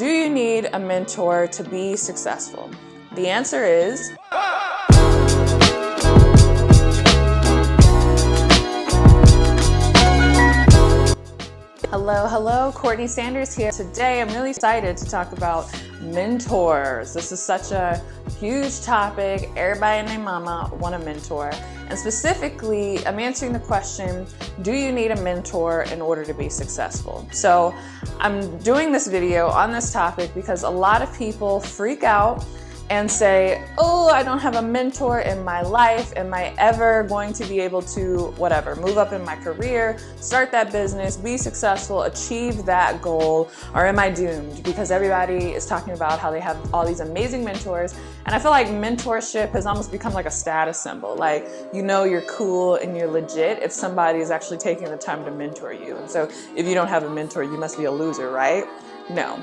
Do you need a mentor to be successful? The answer is hello, Courtney Sanders here. Today I'm really excited to talk about mentors. This is such a huge topic. Everybody and their mama want a mentor. And specifically, I'm answering the question, do you need a mentor in order to be successful? So I'm doing this video on this topic because a lot of people freak out and say, oh, I don't have a mentor in my life. Am I ever going to be able to, move up in my career, start that business, be successful, achieve that goal, or am I doomed? Because everybody is talking about how they have all these amazing mentors. And I feel like mentorship has almost become like a status symbol. Like, you know you're cool and you're legit if somebody is actually taking the time to mentor you. And so if you don't have a mentor, you must be a loser, right? No.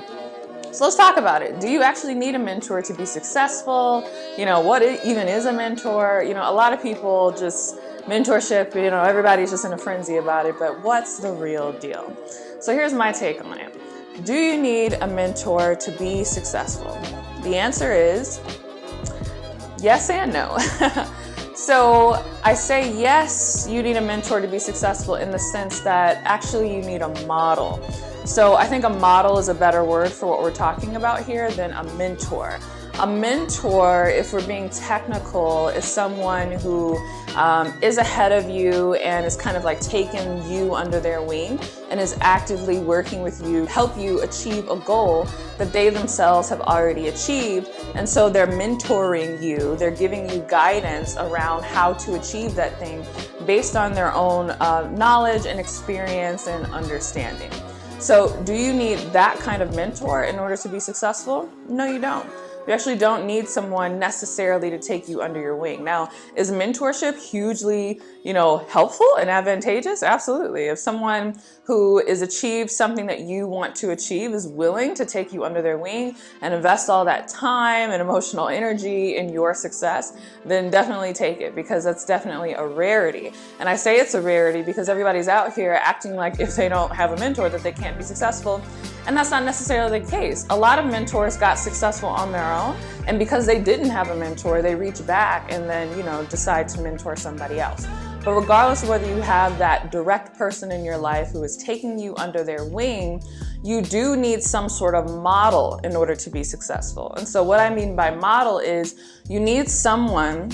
So let's talk about it. Do you actually need a mentor to be successful? What even is a mentor? A lot of people just, mentorship, everybody's just in a frenzy about it, but what's the real deal? So here's my take on it. Do you need a mentor to be successful? The answer is yes and no. So I say yes, you need a mentor to be successful in the sense that actually you need a model. So I think a model is a better word for what we're talking about here than a mentor. A mentor, if we're being technical, is someone who is ahead of you and is kind of like taking you under their wing and is actively working with you to help you achieve a goal that they themselves have already achieved. And so they're mentoring you, they're giving you guidance around how to achieve that thing based on their own knowledge and experience and understanding. So do you need that kind of mentor in order to be successful? No, you don't. You actually don't need someone necessarily to take you under your wing. Now, is mentorship hugely, helpful and advantageous? Absolutely. If someone who has achieved something that you want to achieve is willing to take you under their wing and invest all that time and emotional energy in your success, then definitely take it, because that's definitely a rarity. And I say it's a rarity because everybody's out here acting like if they don't have a mentor that they can't be successful. And that's not necessarily the case. A lot of mentors got successful on their own, and because they didn't have a mentor, they reach back and then, decide to mentor somebody else. But regardless of whether you have that direct person in your life who is taking you under their wing, you do need some sort of model in order to be successful. And so what I mean by model is you need someone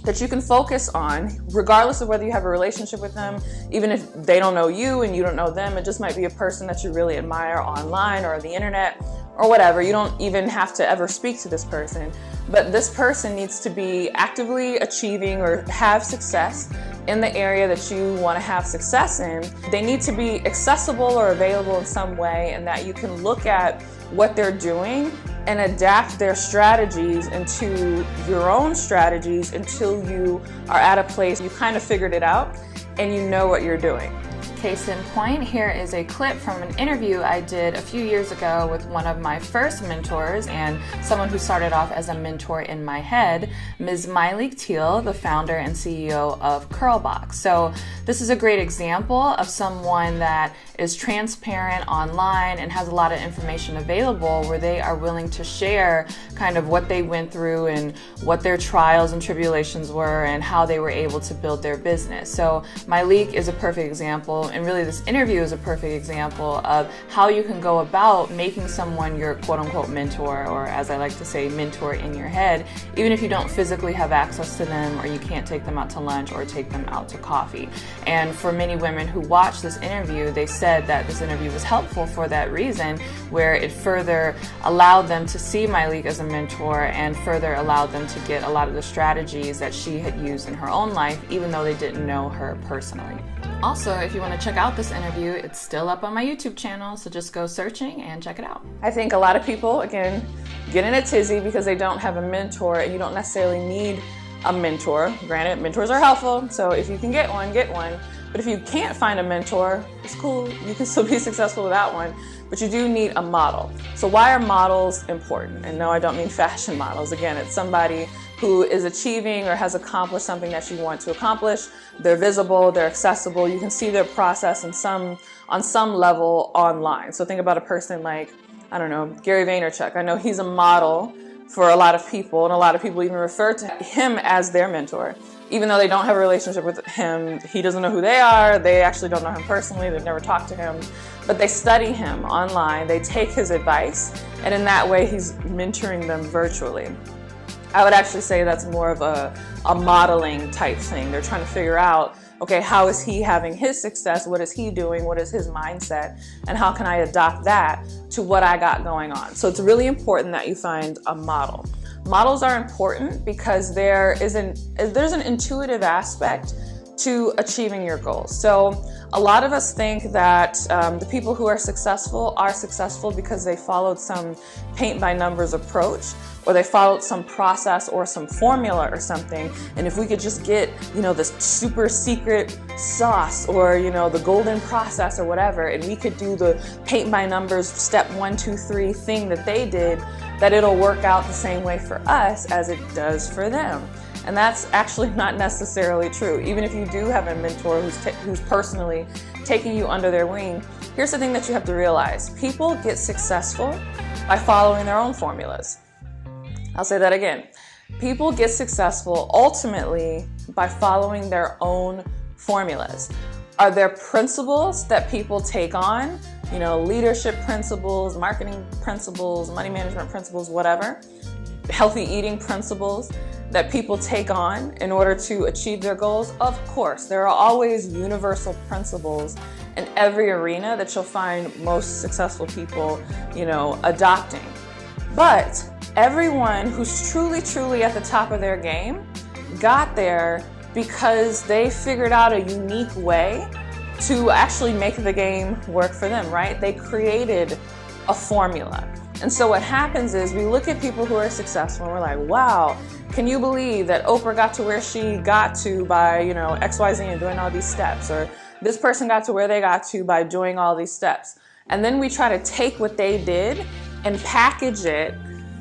that you can focus on, regardless of whether you have a relationship with them, even if they don't know you and you don't know them. It just might be a person that you really admire online or the internet or whatever. You don't even have to ever speak to this person, but this person needs to be actively achieving or have success in the area that you want to have success in. They need to be accessible or available in some way, and that you can look at what they're doing and adapt their strategies into your own strategies until you are at a place you kind of figured it out and you know what you're doing. Case in point, here is a clip from an interview I did a few years ago with one of my first mentors and someone who started off as a mentor in my head, Ms. Myleik, the founder and CEO of Curlbox. So this is a great example of someone that is transparent online and has a lot of information available where they are willing to share kind of what they went through and what their trials and tribulations were and how they were able to build their business. So Myleik is a perfect example, and really this interview is a perfect example of how you can go about making someone your quote-unquote mentor, or as I like to say, mentor in your head, even if you don't physically have access to them or you can't take them out to lunch or take them out to coffee. And for many women who watched this interview, they said that this interview was helpful for that reason, where it further allowed them to see Myleik as a mentor and further allowed them to get a lot of the strategies that she had used in her own life, even though they didn't know her personally. Also, if you want to check out this interview, it's still up on my YouTube channel, so just go searching and check it out. I think a lot of people, again, get in a tizzy because they don't have a mentor, and you don't necessarily need a mentor. Granted, mentors are helpful, so if you can get one, get one. But if you can't find a mentor, it's cool. You can still be successful without one, but you do need a model. So why are models important? And no, I don't mean fashion models. Again, it's somebody who is achieving or has accomplished something that you want to accomplish. They're visible, they're accessible. You can see their process on some level online. So think about a person like I don't know, Gary Vaynerchuk. I know he's a model for a lot of people, and a lot of people even refer to him as their mentor. Even though they don't have a relationship with him, he doesn't know who they are, they actually don't know him personally, they've never talked to him, but they study him online, they take his advice, and in that way he's mentoring them virtually. I would actually say that's more of a modeling type thing. They're trying to figure out, okay, how is he having his success? What is he doing? What is his mindset? And how can I adopt that to what I got going on? So it's really important that you find a model. Models are important because there's an intuitive aspect to achieving your goals. So a lot of us think that the people who are successful because they followed some paint by numbers approach, or they followed some process or some formula or something. And if we could just get, this super secret sauce, or, the golden process or whatever, and we could do the paint by numbers step 1, 2, 3 thing that they did, that it'll work out the same way for us as it does for them. And that's actually not necessarily true. Even if you do have a mentor who's personally taking you under their wing, here's the thing that you have to realize. People get successful by following their own formulas. I'll say that again. People get successful ultimately by following their own formulas. Are there principles that people take on? Leadership principles, marketing principles, money management principles, whatever. Healthy eating principles that people take on in order to achieve their goals? Of course, there are always universal principles in every arena that you'll find most successful people, adopting. But everyone who's truly at the top of their game got there because they figured out a unique way to actually make the game work for them, right? They created a formula. And so what happens is we look at people who are successful and we're like, wow, can you believe that Oprah got to where she got to by, XYZ and doing all these steps? Or this person got to where they got to by doing all these steps. And then we try to take what they did and package it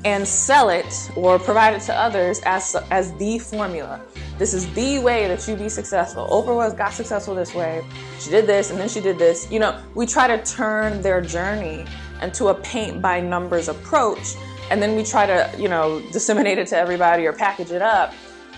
and sell it or provide it to others as the formula. This is the way that you be successful. Oprah got successful this way. She did this and then she did this. We try to turn their journey into a paint by numbers approach, and then we try to, disseminate it to everybody or package it up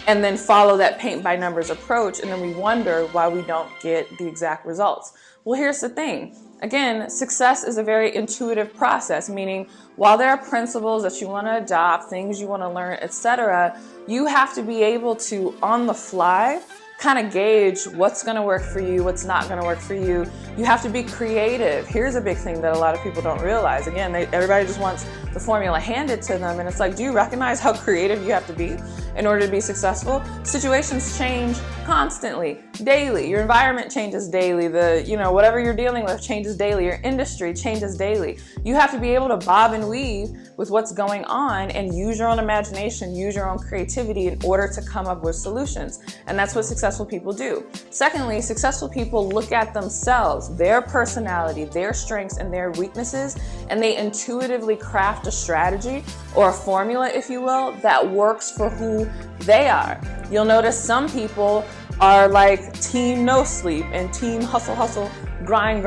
and then follow that paint by numbers approach, and then we wonder why we don't get the exact results. Well, here's the thing. Again, success is a very intuitive process, meaning while there are principles that you want to adopt, things you want to learn, etc., you have to be able to, on the fly, kind of gauge what's going to work for you, what's not going to work for you. You have to be creative. Here's a big thing that a lot of people don't realize. Again, everybody just wants the formula handed to them, and it's like, do you recognize how creative you have to be in order to be successful? Situations change constantly, daily. Your environment changes daily. Whatever you're dealing with changes daily. Your industry changes daily. You have to be able to bob and weave with what's going on and use your own imagination, use your own creativity in order to come up with solutions. And that's what successful people do. Secondly, successful people look at themselves, their personality, their strengths and their weaknesses, and they intuitively craft a strategy or a formula, if you will, that works for who they are. You'll notice some people are like team no sleep and team hustle, grind,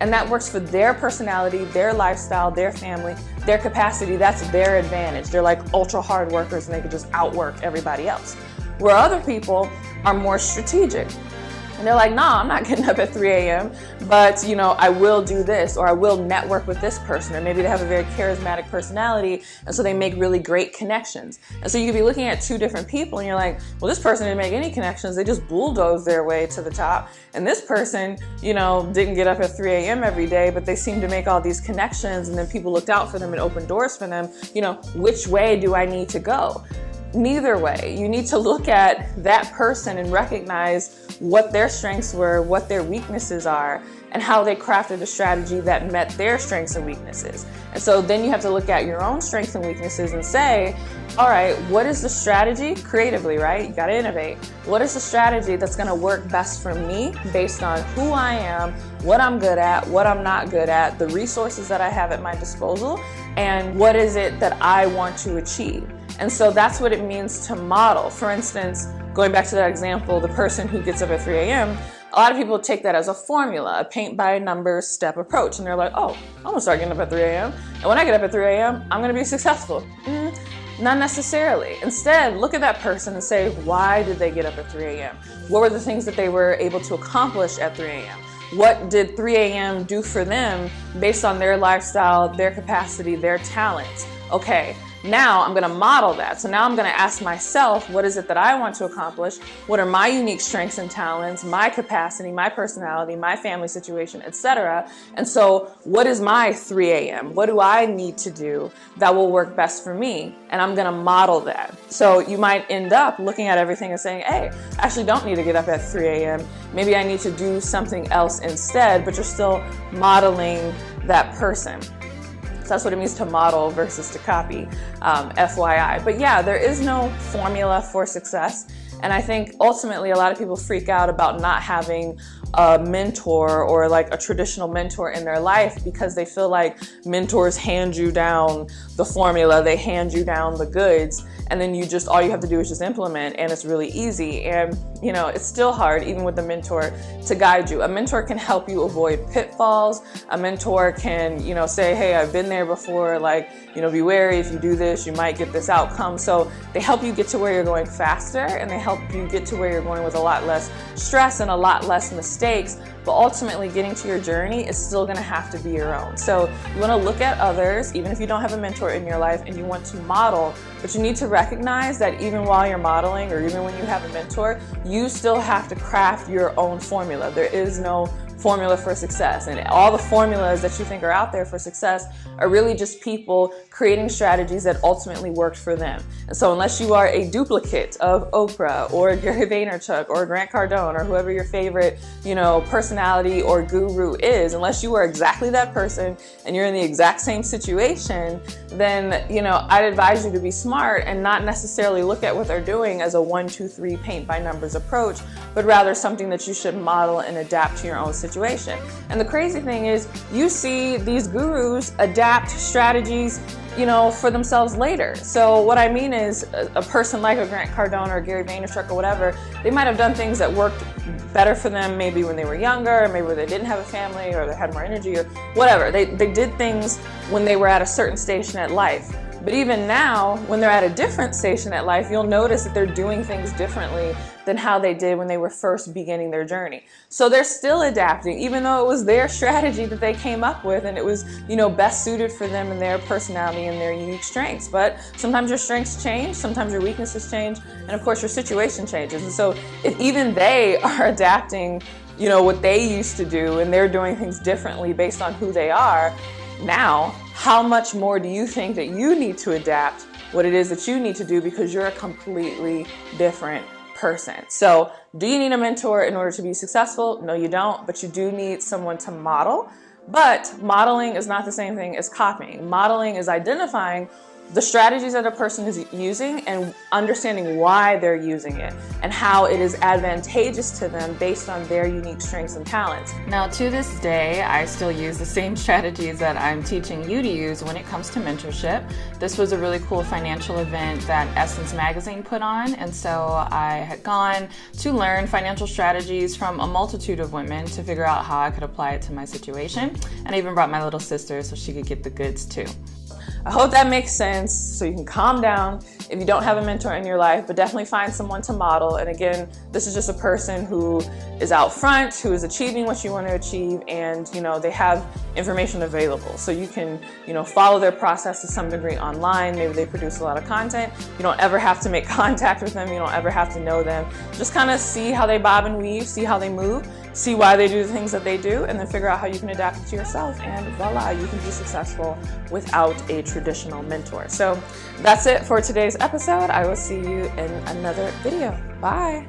and that works for their personality, their lifestyle, their family, their capacity. That's their advantage. They're like ultra hard workers and they can just outwork everybody else. Where other people are more strategic. And they're like, nah, I'm not getting up at 3 a.m., but I will do this, or I will network with this person, or maybe they have a very charismatic personality, and so they make really great connections. And so you could be looking at two different people, and you're like, well, this person didn't make any connections, they just bulldozed their way to the top, and this person, didn't get up at 3 a.m. every day, but they seem to make all these connections, and then people looked out for them and opened doors for them. Which way do I need to go? Neither way. You need to look at that person and recognize what their strengths were, what their weaknesses are, and how they crafted a strategy that met their strengths and weaknesses. And so then you have to look at your own strengths and weaknesses and say, all right, what is the strategy creatively, right? You got to innovate. What is the strategy that's going to work best for me based on who I am, what I'm good at, what I'm not good at, the resources that I have at my disposal, and what is it that I want to achieve? And so that's what it means to model. For instance, going back to that example, the person who gets up at 3 a.m., a lot of people take that as a formula, a paint by numbers step approach. And they're like, oh, I'm gonna start getting up at 3 a.m. And when I get up at 3 a.m., I'm gonna be successful. Not necessarily. Instead, look at that person and say, why did they get up at 3 a.m.? What were the things that they were able to accomplish at 3 a.m.? What did 3 a.m. do for them based on their lifestyle, their capacity, their talents? Okay, now I'm gonna model that. So now I'm gonna ask myself, what is it that I want to accomplish? What are my unique strengths and talents, my capacity, my personality, my family situation, etc. And so what is my 3 a.m.? What do I need to do that will work best for me? And I'm gonna model that. So you might end up looking at everything and saying, hey, I actually don't need to get up at 3 a.m. Maybe I need to do something else instead, but you're still modeling that person. So that's what it means to model versus to copy, FYI. But yeah, there is no formula for success. And I think ultimately a lot of people freak out about not having a mentor or like a traditional mentor in their life because they feel like mentors hand you down the formula, they hand you down the goods, and then all you have to do is just implement, and it's really easy. And you know, it's still hard even with a mentor to guide you. A mentor can help you avoid pitfalls. A mentor can, you know, say, hey, I've been there before, like, you know, be wary, if you do this, you might get this outcome. So they help you get to where you're going faster, and they help you get to where you're going with a lot less stress and a lot less mistakes. But ultimately getting to your journey is still gonna have to be your own. So you wanna look at others, even if you don't have a mentor in your life, and you want to model, but you need to recognize that even while you're modeling, or even when you have a mentor, you still have to craft your own formula. There is no formula for success, and all the formulas that you think are out there for success are really just people creating strategies that ultimately worked for them. And so unless you are a duplicate of Oprah or Gary Vaynerchuk or Grant Cardone or whoever your favorite, you know, personality or guru is, unless you are exactly that person and you're in the exact same situation, then, you know, I'd advise you to be smart and not necessarily look at what they're doing as a 1, 2, 3 paint by numbers approach, but rather something that you should model and adapt to your own situation. And the crazy thing is, you see these gurus adapt strategies, you know, for themselves later. So what I mean is, a person like a Grant Cardone or Gary Vaynerchuk or whatever, they might have done things that worked better for them maybe when they were younger, or maybe when they didn't have a family, or they had more energy, or whatever. They did things when they were at a certain station at life. But even now, when they're at a different station at life, you'll notice that they're doing things differently than how they did when they were first beginning their journey. So they're still adapting, even though it was their strategy that they came up with, and it was, you know, best suited for them and their personality and their unique strengths. But sometimes your strengths change, sometimes your weaknesses change, and of course your situation changes. And so if even they are adapting, you know, what they used to do, and they're doing things differently based on who they are now, how much more do you think that you need to adapt what it is that you need to do, because you're a completely different person? So do you need a mentor in order to be successful? No, you don't, but you do need someone to model. But modeling is not the same thing as copying. Modeling is identifying the strategies that a person is using and understanding why they're using it and how it is advantageous to them based on their unique strengths and talents. Now, to this day, I still use the same strategies that I'm teaching you to use when it comes to mentorship. This was a really cool financial event that Essence Magazine put on, and so I had gone to learn financial strategies from a multitude of women to figure out how I could apply it to my situation. And I even brought my little sister so she could get the goods too. I hope that makes sense, so you can calm down if you don't have a mentor in your life, but definitely find someone to model. And again, this is just a person who is out front, who is achieving what you want to achieve, and you know, they have information available. So you can, you know, follow their process to some degree online. Maybe they produce a lot of content. You don't ever have to make contact with them. You don't ever have to know them. Just kind of see how they bob and weave, see how they move, see why they do the things that they do, and then figure out how you can adapt it to yourself, and voila, you can be successful without a traditional mentor. So that's it for today's episode. I will see you in another video. Bye.